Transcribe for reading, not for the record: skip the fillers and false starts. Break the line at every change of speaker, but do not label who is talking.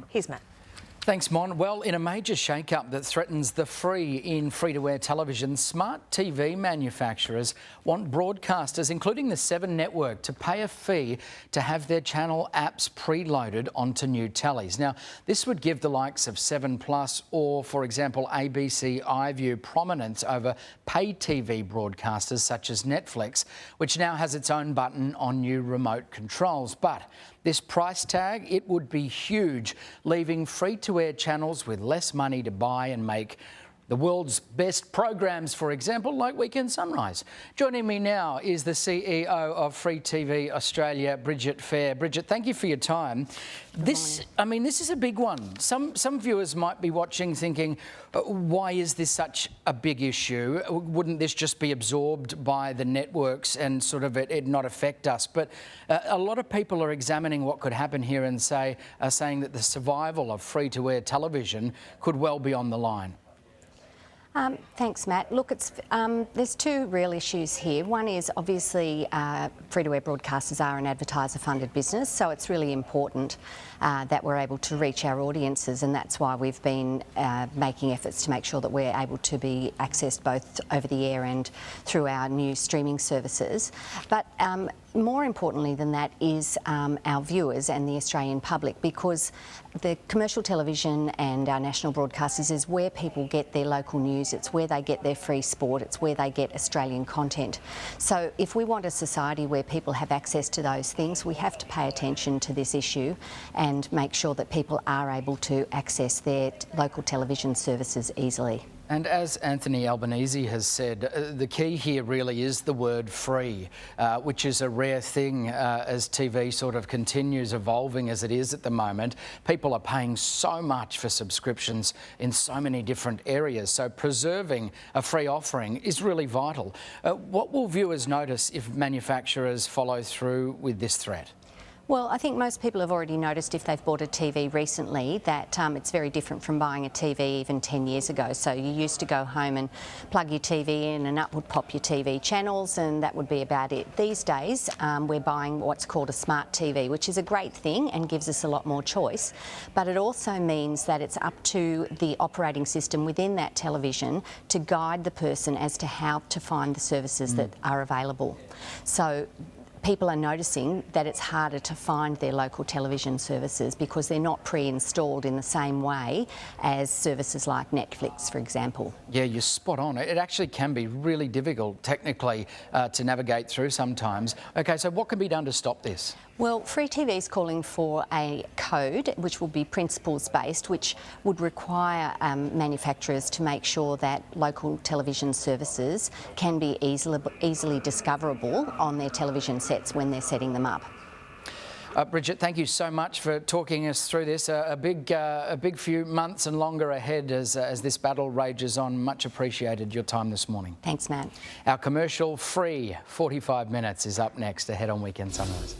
Here's Matt.
Thanks, Mon. Well, in a major shake-up that threatens the free in free-to-air television, smart TV manufacturers want broadcasters, including the Seven network, to pay a fee to have their channel apps preloaded onto new tellies. Now, this would give the likes of 7 Plus or, for example, ABC iView prominence over paid TV broadcasters such as Netflix, which now has its own button on new remote controls. But this price tag, it would be huge, leaving free-to-air channels with less money to buy and make the world's best programs, for example, like Weekend Sunrise. Joining me now is the CEO of FreeTV Australia, Bridget Fair. Bridget, thank you for your time. This is a big one. Some viewers might be watching thinking, why is this such a big issue? Wouldn't this just be absorbed by the networks and sort of it not affect us? But a lot of people are examining what could happen here and saying that the survival of free-to-air television could well be on the line.
Thanks, Matt. Look, there's two real issues here. One is obviously free-to-air broadcasters are an advertiser-funded business, so it's really important that we're able to reach our audiences, and that's why we've been making efforts to make sure that we're able to be accessed both over the air and through our new streaming services. But more importantly than that is our viewers and the Australian public, because the commercial television and our national broadcasters is where people get their local news, it's where they get their free sport, it's where they get Australian content. So if we want a society where people have access to those things, we have to pay attention to this issue and make sure that people are able to access their local television services easily.
And as Anthony Albanese has said, the key here really is the word free, which is a rare thing as TV sort of continues evolving as it is at the moment. People are paying so much for subscriptions in so many different areas, so preserving a free offering is really vital. What will viewers notice if manufacturers follow through with this threat?
Well, I think most people have already noticed, if they've bought a TV recently, that it's very different from buying a TV even 10 years ago. So you used to go home and plug your TV in and up would pop your TV channels, and that would be about it. These days, we're buying what's called a smart TV, which is a great thing and gives us a lot more choice. But it also means that it's up to the operating system within that television to guide the person as to how to find the services that are available. So people are noticing that it's harder to find their local television services because they're not pre-installed in the same way as services like Netflix, for example. Yeah,
you're spot on. It actually can be really difficult technically to navigate through sometimes. Okay, so what can be done to stop this?
Well, FreeTV is calling for a code which will be principles-based, which would require manufacturers to make sure that local television services can be easily discoverable on their television sets when they're setting them up.
Bridget, thank you so much for talking us through this. A big few months and longer ahead as this battle rages on. Much appreciated your time this morning.
Thanks, Matt.
Our commercial-free 45 minutes is up next ahead on Weekend Sunrise.